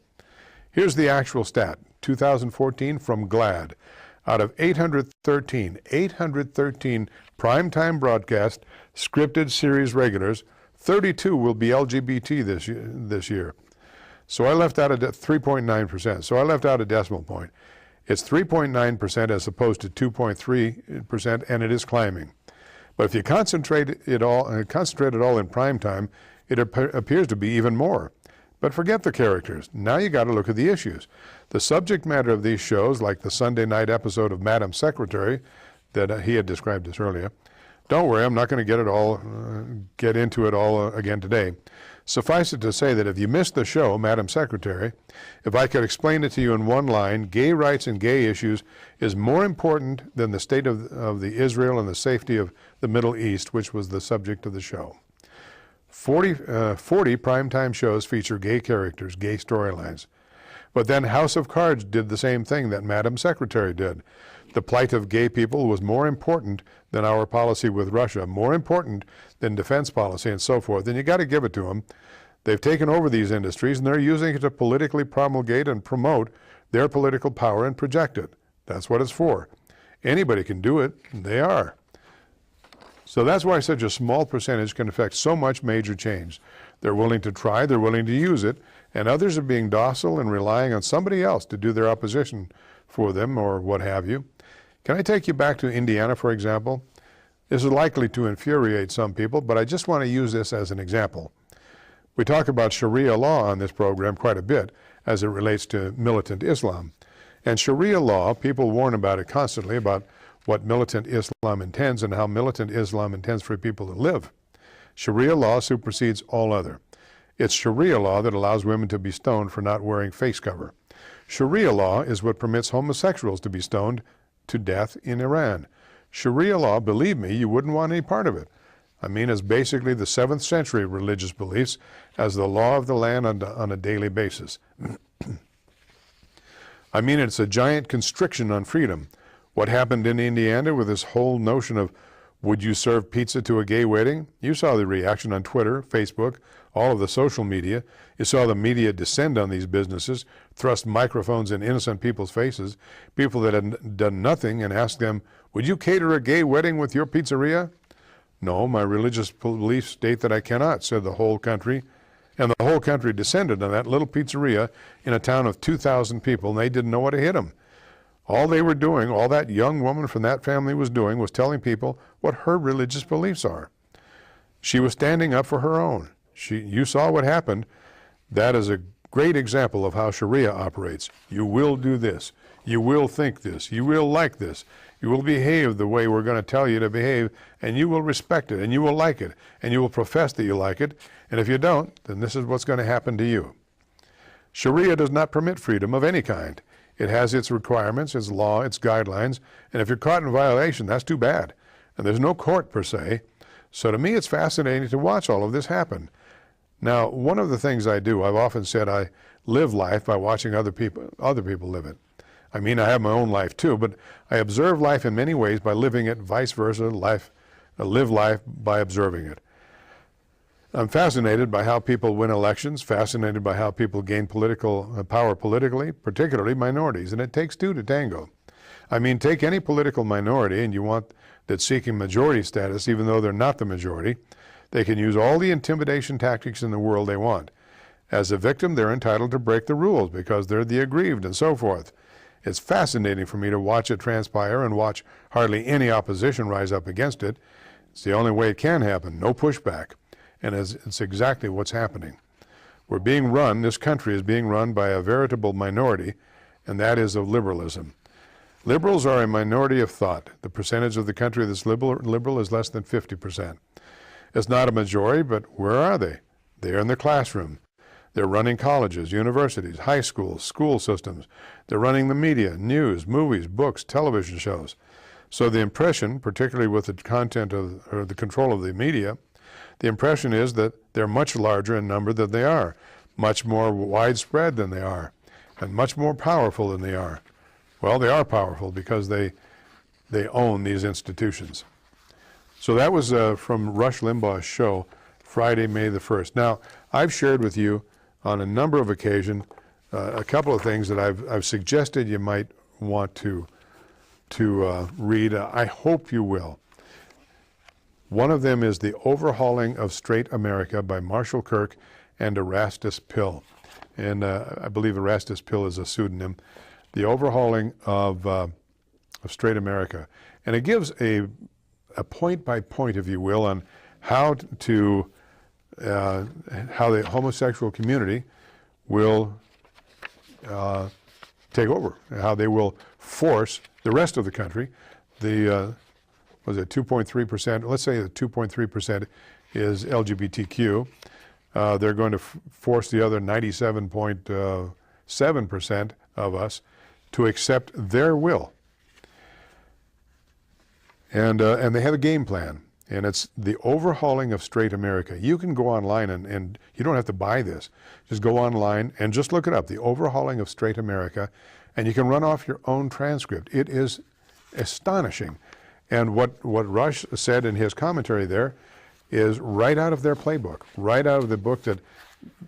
Here's the actual stat, 2014 from GLAAD. Out of 813 primetime broadcast scripted series regulars, 32 will be LGBT this year. So I left out 3.9%. So I left out a decimal point. It's 3.9% as opposed to 2.3%, and it is climbing. But if you concentrate it all in prime time, it appears to be even more. But forget the characters. Now you got to look at the issues. The subject matter of these shows, like the Sunday night episode of Madam Secretary that he had described this earlier. Don't worry, I'm not going to get into it all again today. Suffice it to say that if you missed the show, Madam Secretary, if I could explain it to you in one line, gay rights and gay issues is more important than the state of the Israel and the safety of the Middle East, which was the subject of the show. 40 primetime shows feature gay characters, gay storylines. But then House of Cards did the same thing that Madam Secretary did. The plight of gay people was more important than our policy with Russia, more important than defense policy and so forth, and you got to give it to them. They've taken over these industries and they're using it to politically promulgate and promote their political power and project it. That's what it's for. Anybody can do it, and they are. So that's why such a small percentage can affect so much major change. They're willing to try, they're willing to use it, and others are being docile and relying on somebody else to do their opposition for them or what have you. Can I take you back to Indiana, for example? This is likely to infuriate some people, but I just want to use this as an example. We talk about Sharia law on this program quite a bit as it relates to militant Islam. And Sharia law, people warn about it constantly, about what militant Islam intends and how militant Islam intends for people to live. Sharia law supersedes all other. It's Sharia law that allows women to be stoned for not wearing face cover. Sharia law is what permits homosexuals to be stoned to death in Iran. Sharia law, believe me, you wouldn't want any part of it. I mean, it's basically the 7th century religious beliefs as the law of the land on a daily basis. I mean, it's a giant constriction on freedom. What happened in Indiana with this whole notion of, would you serve pizza to a gay wedding? You saw the reaction on Twitter, Facebook, all of the social media. You saw the media descend on these businesses, thrust microphones in innocent people's faces, people that had done nothing, and ask them, would you cater a gay wedding with your pizzeria? No, my religious beliefs state that I cannot, said the whole country. And the whole country descended on that little pizzeria in a town of 2,000 people, and they didn't know what to hit them. All they were doing, all that young woman from that family was doing, was telling people what her religious beliefs are. She was standing up for her own. You saw what happened. That is a great example of how Sharia operates. You will do this. You will think this. You will like this. You will behave the way we're going to tell you to behave, and you will respect it, and you will like it, and you will profess that you like it. And if you don't, then this is what's going to happen to you. Sharia does not permit freedom of any kind. It has its requirements, its law, its guidelines, and if you're caught in violation, that's too bad. And there's no court per se. So to me, it's fascinating to watch all of this happen. Now, one of the things I do, I've often said I live life by watching other people live it. I mean, I have my own life too, but I observe life in many ways by living it, vice versa, live life by observing it. I'm fascinated by how people win elections, fascinated by how people gain political power politically, particularly minorities, and it takes two to tango. I mean, take any political minority and you want that's seeking majority status, even though they're not the majority, they can use all the intimidation tactics in the world they want. As a victim, they're entitled to break the rules because they're the aggrieved and so forth. It's fascinating for me to watch it transpire and watch hardly any opposition rise up against it. It's the only way it can happen, no pushback. And it's exactly what's happening. We're being run, this country is being run by a veritable minority, and that is of liberalism. Liberals are a minority of thought. The percentage of the country that's liberal is less than 50%. It's not a majority, but where are they? They're in the classroom. They're running colleges, universities, high schools, school systems. They're running the media, news, movies, books, television shows. So the impression, particularly with the content or the control of the media, the impression is that they're much larger in number than they are, much more widespread than they are, and much more powerful than they are. Well, they are powerful because they own these institutions. So that was from Rush Limbaugh's show, Friday, May the 1st. Now, I've shared with you on a number of occasions a couple of things that I've suggested you might want to read. I hope you will. One of them is The Overhauling of Straight America by Marshall Kirk and Erastus Pill. And I believe Erastus Pill is a pseudonym. The Overhauling of Straight America. And it gives a point by point, if you will, on how the homosexual community will take over, how they will force the rest of the country. The was it 2.3%? Let's say that 2.3% is LGBTQ. They're going to force the other 97.7% of us to accept their will. And they have a game plan, and it's The Overhauling of Straight America. You can go online, and you don't have to buy this. Just go online and just look it up, The Overhauling of Straight America, and you can run off your own transcript. It is astonishing. And what Rush said in his commentary there is right out of their playbook, right out of the book that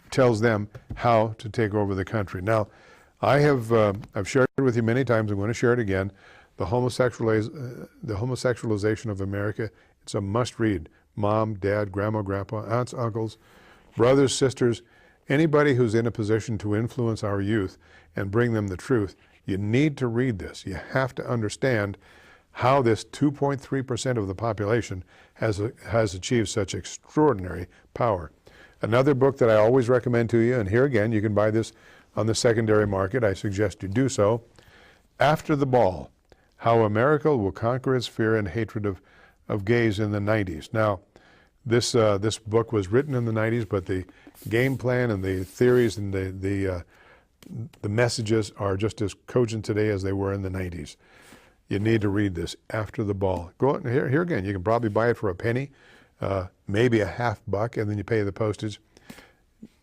tells them how to take over the country. Now, I've shared it with you many times. I'm going to share it again. The homosexualization of America, it's a must-read. Mom, dad, grandma, grandpa, aunts, uncles, brothers, sisters, anybody who's in a position to influence our youth and bring them the truth, you need to read this. You have to understand how this 2.3% of the population has achieved such extraordinary power. Another book that I always recommend to you, and here again, you can buy this on the secondary market. I suggest you do so. After the Ball, How America Will Conquer Its Fear and Hatred of Gays in the 90s. Now, this book was written in the 90s, but the game plan and the theories and the messages are just as cogent today as they were in the 90s. You need to read this, After the Ball. Go out, here again, you can probably buy it for a penny, maybe a $50, and then you pay the postage.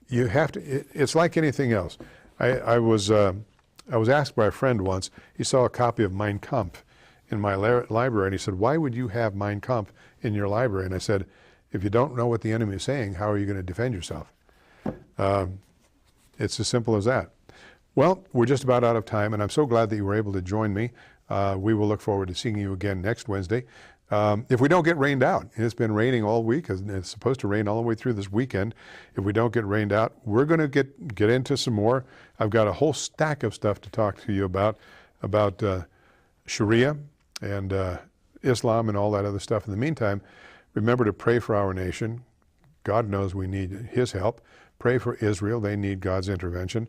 You have to, it's like anything else. I was asked by a friend once, he saw a copy of Mein Kampf in my library, and he said, why would you have Mein Kampf in your library? And I said, if you don't know what the enemy is saying, how are you going to defend yourself? It's as simple as that. Well, we're just about out of time, and I'm so glad that you were able to join me. We will look forward to seeing you again next Wednesday. If we don't get rained out, and it's been raining all week, and it's supposed to rain all the way through this weekend. If we don't get rained out, we're going to get into some more. I've got a whole stack of stuff to talk to you about Sharia and Islam and all that other stuff. In the meantime, remember to pray for our nation. God knows we need His help. Pray for Israel. They need God's intervention.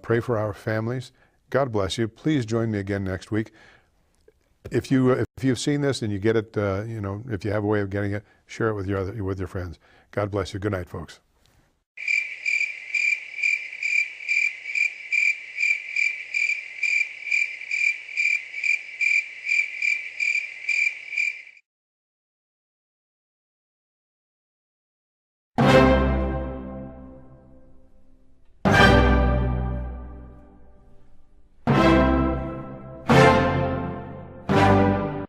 Pray for our families. God bless you. Please join me again next week. If you've seen this and you get it, if you have a way of getting it, share it with your friends. God bless you. Good night, folks.